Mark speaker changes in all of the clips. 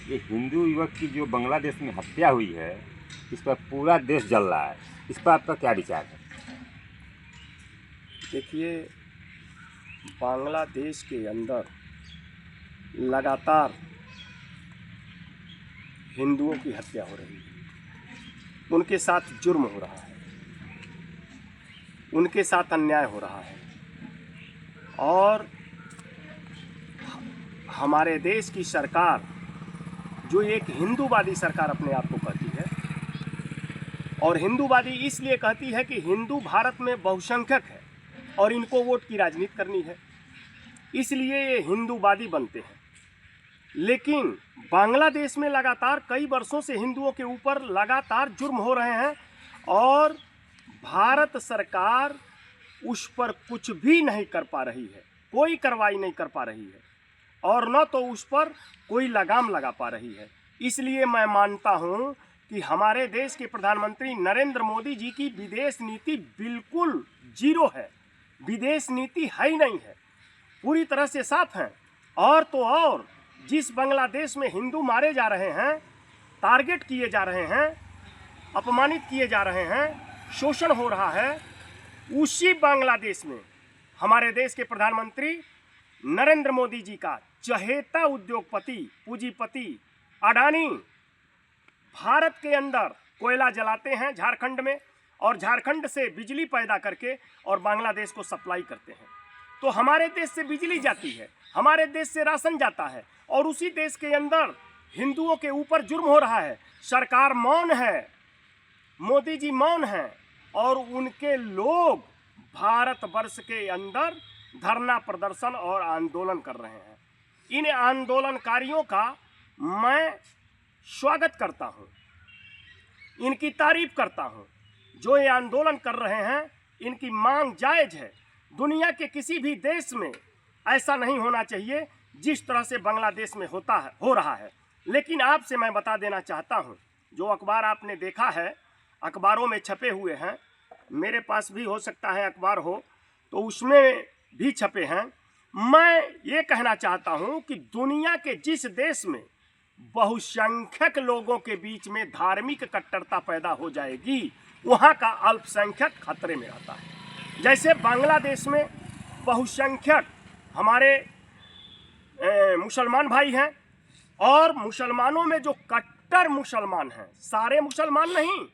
Speaker 1: ये हिंदू युवक की जो बांग्लादेश में हत्या हुई है, इस पर पूरा देश जल रहा है। इस पर आपका क्या विचार है?
Speaker 2: देखिए, बांग्लादेश के अंदर लगातार हिंदुओं की हत्या हो रही है, उनके साथ जुर्म हो रहा है, उनके साथ अन्याय हो रहा है। और हमारे देश की सरकार, जो एक हिंदूवादी सरकार अपने आप को कहती है, और हिंदूवादी इसलिए कहती है कि हिंदू भारत में बहुसंख्यक है और इनको वोट की राजनीति करनी है, इसलिए ये हिंदूवादी बनते हैं। लेकिन बांग्लादेश में लगातार कई वर्षों से हिंदुओं के ऊपर लगातार जुर्म हो रहे हैं और भारत सरकार उस पर कुछ भी नहीं कर पा रही है, कोई कार्रवाई नहीं कर पा रही है और न तो उस पर कोई लगाम लगा पा रही है। इसलिए मैं मानता हूं कि हमारे देश के प्रधानमंत्री नरेंद्र मोदी जी की विदेश नीति बिल्कुल जीरो है, विदेश नीति है ही नहीं है, पूरी तरह से साफ है। और तो और जिस बांग्लादेश में हिंदू मारे जा रहे हैं, टारगेट किए जा रहे हैं, अपमानित किए जा रहे हैं, शोषण हो रहा है, उसी बांग्लादेश में हमारे देश के प्रधानमंत्री नरेंद्र मोदी जी का चहेता उद्योगपति पूंजीपति अडानी भारत के अंदर कोयला जलाते हैं झारखंड में, और झारखंड से बिजली पैदा करके और बांग्लादेश को सप्लाई करते हैं। तो हमारे देश से बिजली जाती है, हमारे देश से राशन जाता है, और उसी देश के अंदर हिंदुओं के ऊपर जुर्म हो रहा है। सरकार मौन है, मोदी जी मौन हैं, और उनके लोग भारतवर्ष के अंदर धरना प्रदर्शन और आंदोलन कर रहे हैं। इन आंदोलनकारियों का मैं स्वागत करता हूं, इनकी तारीफ करता हूं। जो ये आंदोलन कर रहे हैं, इनकी मांग जायज है। दुनिया के किसी भी देश में ऐसा नहीं होना चाहिए जिस तरह से बांग्लादेश में हो रहा है। लेकिन आपसे मैं बता देना चाहता हूं, जो अखबार आपने देखा है, अखबारों में छपे हुए हैं, मेरे पास भी हो सकता है अखबार हो तो उसमें भी छपे हैं। मैं ये कहना चाहता हूं कि दुनिया के जिस देश में बहुसंख्यक लोगों के बीच में धार्मिक कट्टरता पैदा हो जाएगी, वहां का अल्पसंख्यक खतरे में रहता है। जैसे बांग्लादेश में बहुसंख्यक हमारे मुसलमान भाई हैं, और मुसलमानों में जो कट्टर मुसलमान हैं, सारे मुसलमान नहीं,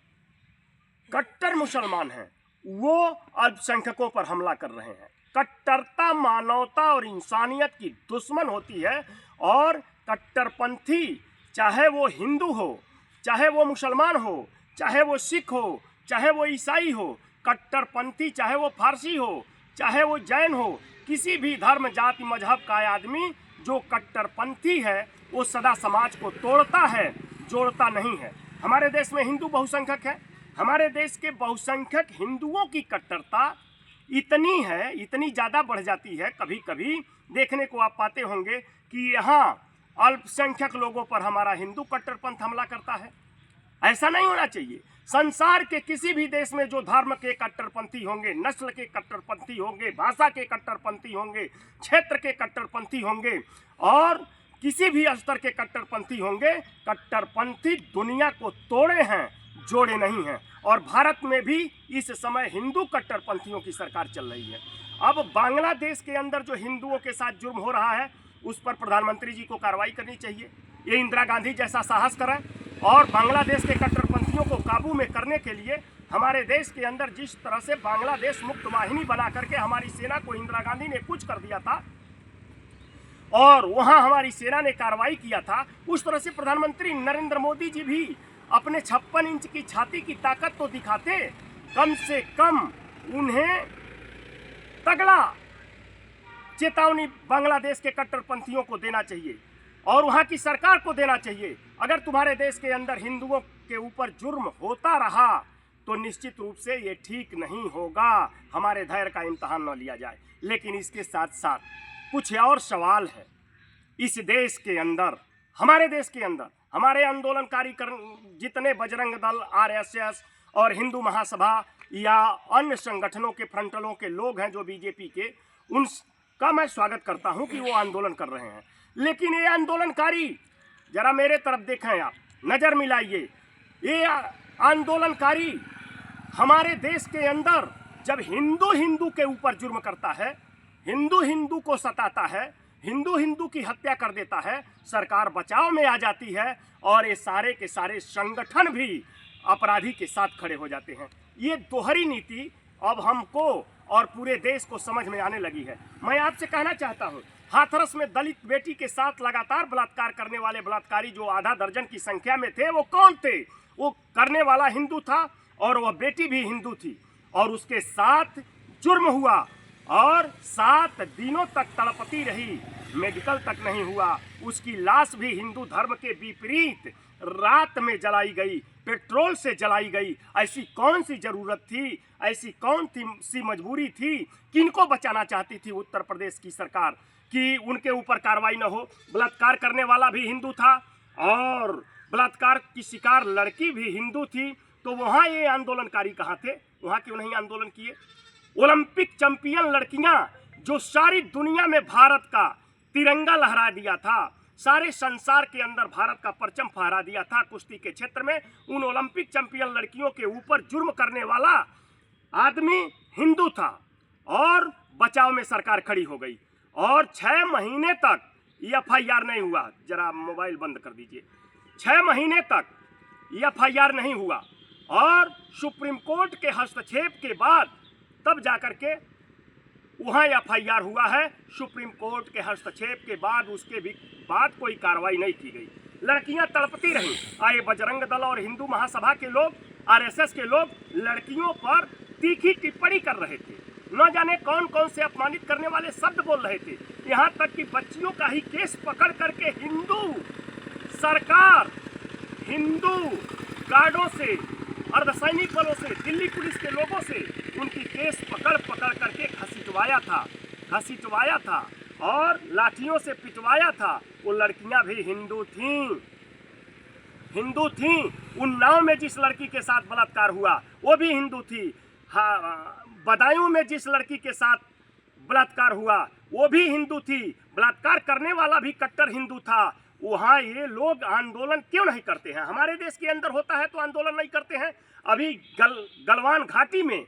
Speaker 2: कट्टर मुसलमान हैं, वो अल्पसंख्यकों पर हमला कर रहे हैं। कट्टरता मानवता और इंसानियत की दुश्मन होती है, और कट्टरपंथी, चाहे वो हिंदू हो, चाहे वो मुसलमान हो, चाहे वो सिख हो, चाहे वो ईसाई हो, कट्टरपंथी चाहे वो फारसी हो, चाहे वो जैन हो, किसी भी धर्म जाति मजहब का आदमी जो कट्टरपंथी है, वो सदा समाज को तोड़ता है, जोड़ता नहीं है। हमारे देश में हिंदू बहुसंख्यक है, हमारे देश के बहुसंख्यक हिंदुओं की कट्टरता इतनी है, इतनी ज़्यादा बढ़ जाती है, कभी कभी देखने को आप पाते होंगे कि यहाँ अल्पसंख्यक लोगों पर हमारा हिंदू कट्टरपंथ हमला करता है। ऐसा नहीं होना चाहिए। संसार के किसी भी देश में जो धर्म के कट्टरपंथी होंगे, नस्ल के कट्टरपंथी होंगे, भाषा के कट्टरपंथी होंगे, क्षेत्र के कट्टरपंथी होंगे, और किसी भी स्तर के कट्टरपंथी होंगे, कट्टरपंथी दुनिया को तोड़े हैं, जोड़े नहीं हैं। और भारत में भी इस समय हिंदू कट्टरपंथियों की सरकार चल रही है। अब बांग्लादेश के अंदर जो हिंदुओं के साथ जुर्म हो रहा है, उस पर प्रधानमंत्री जी को कार्रवाई करनी चाहिए। ये इंदिरा गांधी जैसा साहस करें, और बांग्लादेश के कट्टरपंथियों को काबू में करने के लिए हमारे देश के अंदर जिस तरह से बांग्लादेश मुक्त वाहिनी बना करके हमारी सेना को इंदिरा गांधी ने कुछ कर दिया था, और वहां हमारी सेना ने कार्रवाई किया था, उस तरह से प्रधानमंत्री नरेंद्र मोदी जी भी अपने 56 इंच की छाती की ताकत तो दिखाते, कम से कम उन्हें तगड़ा चेतावनी बांग्लादेश के कट्टरपंथियों को देना चाहिए, और वहां की सरकार को देना चाहिए। अगर तुम्हारे देश के अंदर हिंदुओं के ऊपर जुर्म होता रहा तो निश्चित रूप से ये ठीक नहीं होगा, हमारे धैर्य का इम्तहान न लिया जाए। लेकिन इसके साथ साथ कुछ और सवाल है। इस देश के अंदर, हमारे देश के अंदर, हमारे आंदोलनकारी जितने बजरंग दल, आरएसएस और हिंदू महासभा या अन्य संगठनों के फ्रंटलों के लोग हैं जो बीजेपी के, उनका मैं स्वागत करता हूं कि वो आंदोलन कर रहे हैं। लेकिन ये आंदोलनकारी जरा मेरे तरफ देखें, आप नजर मिलाइए। ये आंदोलनकारी हमारे देश के अंदर जब हिंदू हिंदू के ऊपर जुर्म करता है, हिंदू हिंदू को सताता है, हिंदू हिंदू की हत्या कर देता है, सरकार बचाव में आ जाती है और ये सारे के सारे संगठन भी अपराधी के साथ खड़े हो जाते हैं। ये दोहरी नीति अब हमको और पूरे देश को समझ में आने लगी है। मैं आपसे कहना चाहता हूँ, हाथरस में दलित बेटी के साथ लगातार बलात्कार करने वाले बलात्कारी जो आधा दर्जन की संख्या में थे, वो कौन थे? वो करने वाला हिंदू था और वह बेटी भी हिंदू थी और उसके साथ जुर्म हुआ और 7 दिनों तक तड़पती रही, मेडिकल तक नहीं हुआ। उसकी लाश भी हिंदू धर्म के विपरीत रात में जलाई गई, पेट्रोल से जलाई गई। ऐसी कौन सी जरूरत थी, ऐसी कौन सी मजबूरी थी? किनको बचाना चाहती थी उत्तर प्रदेश की सरकार कि उनके ऊपर कार्रवाई न हो? बलात्कार करने वाला भी हिंदू था और बलात्कार की शिकार लड़की भी हिंदू थी, तो वहाँ ये आंदोलनकारी कहाँ थे? वहाँ क्यों नहीं आंदोलन किए? ओलंपिक चैंपियन लड़कियां जो सारी दुनिया में भारत का तिरंगा लहरा दिया था, सारे संसार के अंदर भारत का परचम फहरा दिया था कुश्ती के क्षेत्र में, उन ओलंपिक चैंपियन लड़कियों के ऊपर जुर्म करने वाला आदमी हिंदू था और बचाव में सरकार खड़ी हो गई और 6 महीने तक FIR नहीं हुआ। जरा मोबाइल बंद कर दीजिए। 6 महीने तक FIR नहीं हुआ और सुप्रीम कोर्ट के हस्तक्षेप के बाद तब जाकर के वहाँ FIR हुआ है। सुप्रीम कोर्ट के हस्तक्षेप के बाद उसके भी बाद कोई कार्रवाई नहीं की गई। लड़कियां तड़पती रहीं। आए बजरंग दल और हिंदू महासभा के लोग, RSS के लोग लड़कियों पर तीखी टिप्पणी कर रहे थे, न जाने कौन कौन से अपमानित करने वाले शब्द बोल रहे थे। यहाँ तक कि बच्चियों का ही केस पकड़ करके हिंदू सरकार हिंदू गार्डों से, अर्धसैनिक बलों से, दिल्ली पुलिस के लोगों से उनकी केस पकड़ करके घसीटवाया था और लाठियों से पिटवाया था। वो लड़कियां भी हिंदू थीं। उन्नाव में जिस लड़की के साथ बलात्कार हुआ वो भी हिंदू थी। बदायूं में जिस लड़की के साथ बलात्कार हुआ वो भी हिंदू थी। बलात्कार करने वाला भी कट्टर हिंदू था। वहाँ ये लोग आंदोलन क्यों नहीं करते हैं? हमारे देश के अंदर होता है तो आंदोलन नहीं करते हैं। अभी गलवान घाटी में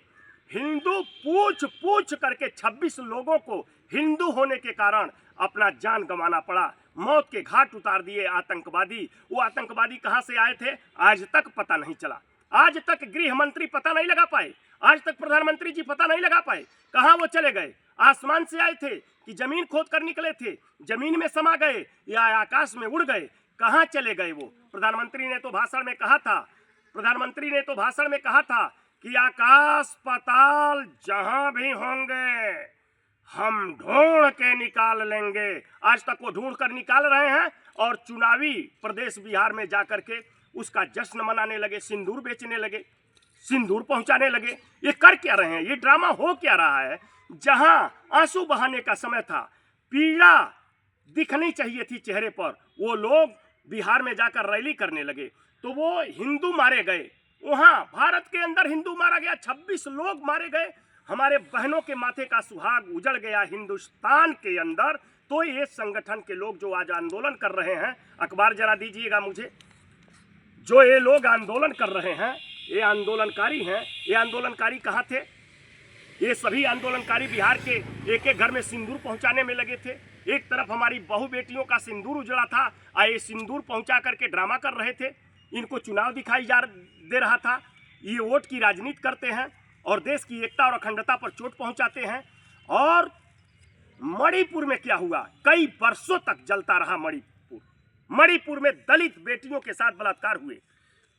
Speaker 2: हिंदू पूछ करके 26 लोगों को हिंदू होने के कारण अपना जान गंवाना पड़ा, मौत के घाट उतार दिए आतंकवादी। वो आतंकवादी कहाँ से आए थे आज तक पता नहीं चला। आज तक गृह मंत्री पता नहीं लगा पाए, आज तक प्रधानमंत्री जी पता नहीं लगा पाए कहाँ वो चले गए। आसमान से आए थे कि जमीन खोद कर निकले थे, जमीन में समा गए या आकाश में उड़ गए, कहाँ चले गए वो? प्रधानमंत्री ने तो भाषण में कहा था कि आकाश पाताल जहां भी होंगे हम ढूंढ के निकाल लेंगे। आज तक वो ढूंढ कर निकाल रहे हैं और चुनावी प्रदेश बिहार में जाकर के उसका जश्न मनाने लगे, सिंदूर बेचने लगे, सिंदूर पहुंचाने लगे। ये कर क्या रहे हैं? ये ड्रामा हो क्या रहा है? जहां आंसू बहाने का समय था, पीड़ा दिखनी चाहिए थी चेहरे पर, वो लोग बिहार में जाकर रैली करने लगे तो वो हिंदू मारे गए। वहां भारत के अंदर हिंदू मारा गया, 26 लोग मारे गए। हमारे बहनों के माथे का सुहाग उजड़ गया हिंदुस्तान के अंदर। तो ये संगठन के लोग जो आज आंदोलन कर रहे हैं, अखबार जरा दीजिएगा मुझे, जो ये लोग आंदोलन कर रहे हैं, ये आंदोलनकारी हैं। ये आंदोलनकारी कहाँ थे? ये सभी आंदोलनकारी बिहार के एक एक घर में सिंदूर पहुंचाने में लगे थे। एक तरफ हमारी बहू बेटियों का सिंदूर उजड़ा था, ये सिंदूर पहुंचा करके ड्रामा कर रहे थे। इनको चुनाव दिखाई दे रहा था। ये वोट की राजनीति करते हैं और देश की एकता और अखंडता पर चोट पहुंचाते हैं। और मणिपुर में क्या हुआ? कई वर्षों तक जलता रहा मणिपुर में दलित बेटियों के साथ बलात्कार हुए,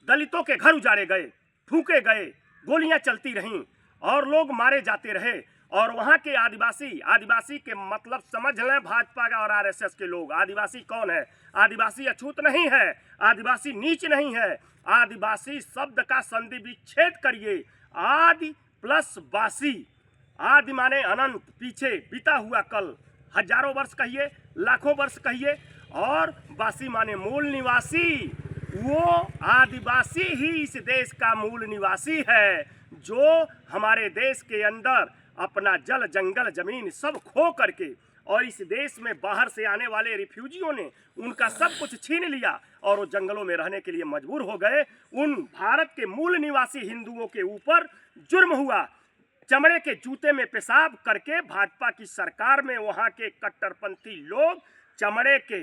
Speaker 2: दलितों के घर उजाड़े गए, फूके गए, गोलियां चलती रहीं और लोग मारे जाते रहे। और वहाँ के आदिवासी के मतलब समझ लें भाजपा और RSS के लोग। आदिवासी कौन है? आदिवासी अछूत नहीं है, आदिवासी नीच नहीं है। आदिवासी शब्द का संधि विच्छेद करिए। आदि प्लस वासी, आदि माने अनंत, पीछे बीता हुआ कल, हजारों वर्ष कहिए, लाखों वर्ष कहिए, और वासी माने मूल निवासी। वो आदिवासी ही इस देश का मूल निवासी है, जो हमारे देश के अंदर अपना जल जंगल जमीन सब खो करके और इस देश में बाहर से आने वाले रिफ्यूजियों ने उनका सब कुछ छीन लिया और वो जंगलों में रहने के लिए मजबूर हो गए। उन भारत के मूल निवासी हिंदुओं के ऊपर जुर्म हुआ। चमड़े के जूते में पेशाब करके भाजपा की सरकार में वहाँ के कट्टरपंथी लोग चमड़े के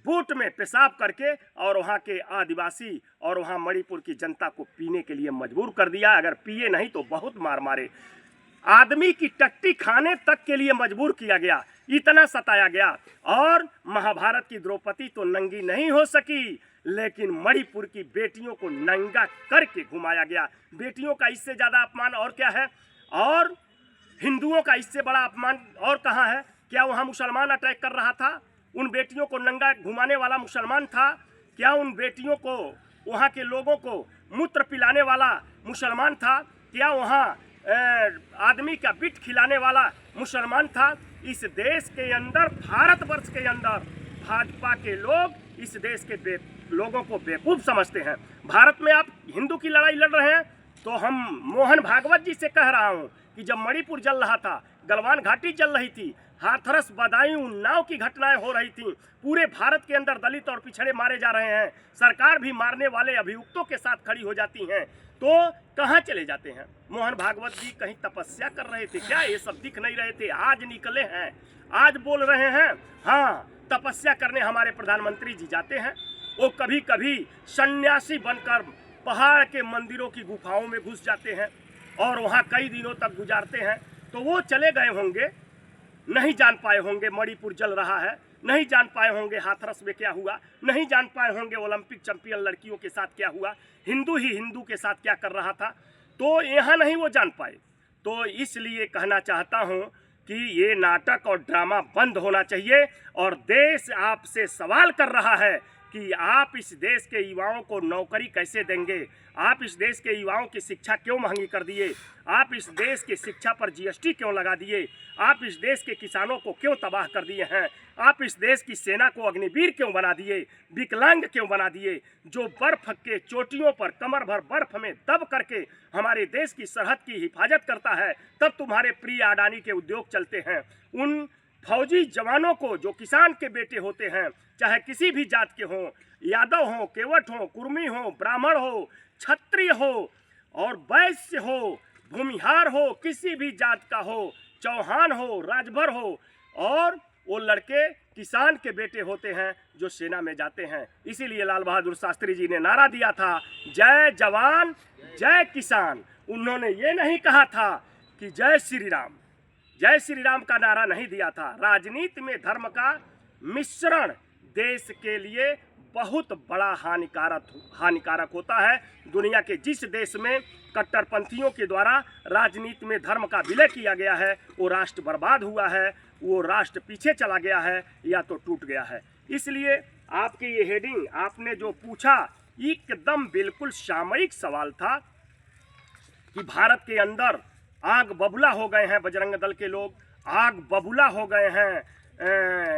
Speaker 2: बूट में पेशाब करके और वहाँ के आदिवासी और वहाँ मणिपुर की जनता को पीने के लिए मजबूर कर दिया। अगर पिए नहीं तो बहुत मार मारे। आदमी की टट्टी खाने तक के लिए मजबूर किया गया, इतना सताया गया। और महाभारत की द्रौपदी तो नंगी नहीं हो सकी, लेकिन मणिपुर की बेटियों को नंगा करके घुमाया गया। बेटियों का इससे ज़्यादा अपमान और क्या है? और हिंदुओं का इससे बड़ा अपमान और कहाँ है? क्या वहाँ मुसलमान अटैक कर रहा था? उन बेटियों को नंगा घुमाने वाला मुसलमान था? क्या उन बेटियों को, वहाँ के लोगों को मूत्र पिलाने वाला मुसलमान था? क्या वहाँ आदमी का बिट खिलाने वाला मुसलमान था? इस देश के अंदर, भारतवर्ष के अंदर भाजपा के लोग इस देश के लोगों को बेवकूफ़ समझते हैं। भारत में आप हिंदू की लड़ाई लड़ रहे हैं तो हम मोहन भागवत जी से कह रहा हूँ कि जब मणिपुर जल रहा था, गलवान घाटी जल रही थी, हाथरस बदायूं उन्नाव की घटनाएं हो रही थी, पूरे भारत के अंदर दलित और पिछड़े मारे जा रहे हैं, सरकार भी मारने वाले अभियुक्तों के साथ खड़ी हो जाती हैं, तो कहाँ चले जाते हैं? मोहन भागवत जी कहीं तपस्या कर रहे थे क्या? ये सब दिख नहीं रहे थे? आज निकले हैं, आज बोल रहे हैं। हाँ, तपस्या करने हमारे प्रधानमंत्री जी जाते हैं। वो कभी कभी सन्यासी बनकर पहाड़ के मंदिरों की गुफाओं में घुस जाते हैं और वहाँ कई दिनों तक गुजारते हैं। तो वो चले गए होंगे, नहीं जान पाए होंगे मणिपुर जल रहा है, नहीं जान पाए होंगे हाथरस में क्या हुआ, नहीं जान पाए होंगे ओलंपिक चैंपियन लड़कियों के साथ क्या हुआ, हिंदू ही हिंदू के साथ क्या कर रहा था। तो यहाँ नहीं वो जान पाए। तो इसलिए कहना चाहता हूँ कि ये नाटक और ड्रामा बंद होना चाहिए। और देश आपसे सवाल कर रहा है कि आप इस देश के युवाओं को नौकरी कैसे देंगे? आप इस देश के युवाओं की शिक्षा क्यों महंगी कर दिए? आप इस देश की शिक्षा पर जीएसटी क्यों लगा दिए? आप इस देश के किसानों को क्यों तबाह कर दिए हैं? आप इस देश की सेना को अग्निवीर क्यों बना दिए? विकलांग क्यों बना दिए? जो बर्फ के चोटियों पर कमर भर बर्फ में दब करके हमारे देश की सरहद की हिफाजत करता है, तब तुम्हारे प्रिय अडानी के उद्योग चलते हैं। उन फौजी जवानों को जो किसान के बेटे होते हैं, चाहे किसी भी जात के हों, यादव हों, केवट हों, कुर्मी हों, ब्राह्मण हो, क्षत्रिय हो और वैश्य हो, भूमिहार हो, किसी भी जात का हो, चौहान हो, राजभर हो, और वो लड़के किसान के बेटे होते हैं जो सेना में जाते हैं। इसीलिए लाल बहादुर शास्त्री जी ने नारा दिया था, जय जवान जय किसान। उन्होंने ये नहीं कहा था कि जय श्री राम। जय श्री राम का नारा नहीं दिया था। राजनीति में धर्म का मिश्रण देश के लिए बहुत बड़ा हानिकारक होता है। दुनिया के जिस देश में कट्टरपंथियों के द्वारा राजनीति में धर्म का विलय किया गया है, वो राष्ट्र बर्बाद हुआ है, वो राष्ट्र पीछे चला गया है या तो टूट गया है। इसलिए आपकी ये हेडिंग आपने जो पूछा, एकदम बिल्कुल सामयिक सवाल था कि भारत के अंदर आग बबूला हो गए हैं बजरंग दल के लोग, आग बबूला हो गए हैं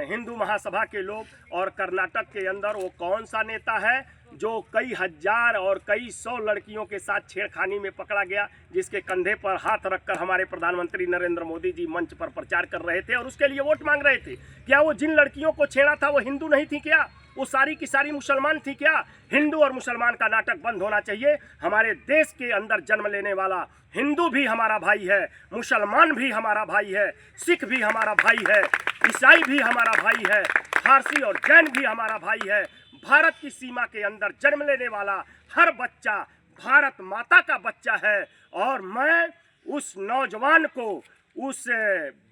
Speaker 2: हिंदू महासभा के लोग, और कर्नाटक के अंदर वो कौन सा नेता है जो कई हजार और कई सौ लड़कियों के साथ छेड़खानी में पकड़ा गया, जिसके कंधे पर हाथ रखकर हमारे प्रधानमंत्री नरेंद्र मोदी जी मंच पर प्रचार कर रहे थे और उसके लिए वोट मांग रहे थे। क्या वो जिन लड़कियों को छेड़ा था वो हिंदू नहीं थी क्या? वो सारी की सारी मुसलमान थी क्या? हिंदू और मुसलमान का नाटक बंद होना चाहिए। हमारे देश के अंदर जन्म लेने वाला हिंदू भी हमारा भाई है, मुसलमान भी हमारा भाई है, सिख भी हमारा भाई है, ईसाई भी हमारा भाई है, फारसी और जैन भी हमारा भाई है। भारत की सीमा के अंदर जन्म लेने वाला हर बच्चा भारत माता का बच्चा है। और मैं उस नौजवान को, उस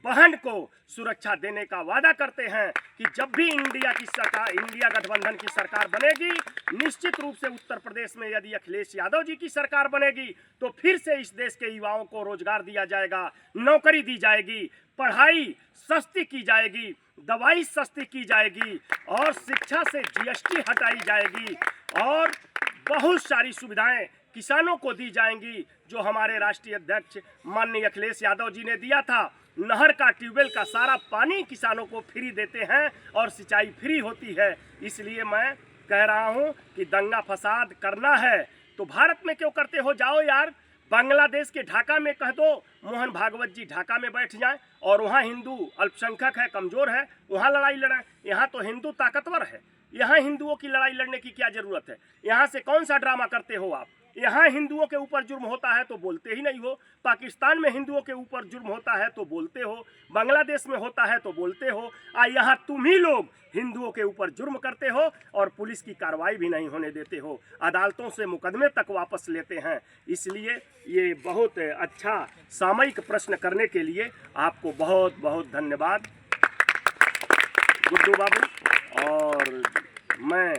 Speaker 2: बहन को सुरक्षा देने का वादा करते हैं कि जब भी इंडिया की सरकार, इंडिया गठबंधन की सरकार बनेगी, निश्चित रूप से उत्तर प्रदेश में यदि अखिलेश यादव जी की सरकार बनेगी तो फिर से इस देश के युवाओं को रोजगार दिया जाएगा, नौकरी दी जाएगी, पढ़ाई सस्ती की जाएगी, दवाई सस्ती की जाएगी और शिक्षा से जीएसटी हटाई जाएगी और बहुत सारी सुविधाएं किसानों को दी जाएंगी जो हमारे राष्ट्रीय अध्यक्ष माननीय अखिलेश यादव जी ने दिया था। नहर का, ट्यूबवेल का सारा पानी किसानों को फ्री देते हैं और सिंचाई फ्री होती है। इसलिए मैं कह रहा हूं कि दंगा फसाद करना है तो भारत में क्यों करते हो? जाओ यार, बांग्लादेश के ढाका में कह दो मोहन भागवत जी ढाका में बैठ जाएं और वहाँ हिंदू अल्पसंख्यक है, कमज़ोर है, वहाँ लड़ाई लड़ें। यहाँ तो हिंदू ताकतवर है, यहाँ हिंदुओं की लड़ाई लड़ने की क्या ज़रूरत है? यहाँ से कौन सा ड्रामा करते हो आप? यहाँ हिंदुओं के ऊपर जुर्म होता है तो बोलते ही नहीं हो, पाकिस्तान में हिंदुओं के ऊपर जुर्म होता है तो बोलते हो, बांग्लादेश में होता है तो बोलते हो, यहाँ तुम ही लोग हिंदुओं के ऊपर जुर्म करते हो और पुलिस की कार्रवाई भी नहीं होने देते हो, अदालतों से मुकदमे तक वापस लेते हैं। इसलिए ये बहुत अच्छा सामयिक प्रश्न करने के लिए आपको बहुत बहुत धन्यवाद गुड्डू बाबू। और मैं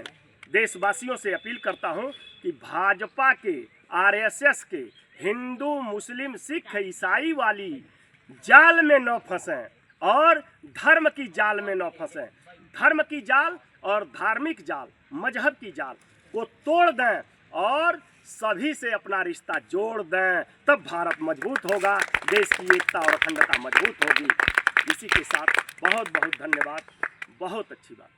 Speaker 2: देशवासियों से अपील करता हूं कि भाजपा के, आरएसएस के, हिंदू मुस्लिम सिख ईसाई वाली जाल में न फंसें और धर्म की जाल में न फंसें। धर्म की जाल और धार्मिक जाल, मजहब की जाल को तोड़ दें और सभी से अपना रिश्ता जोड़ दें, तब भारत मजबूत होगा, देश की एकता और अखंडता मजबूत होगी। इसी के साथ बहुत बहुत धन्यवाद, बहुत अच्छी बात।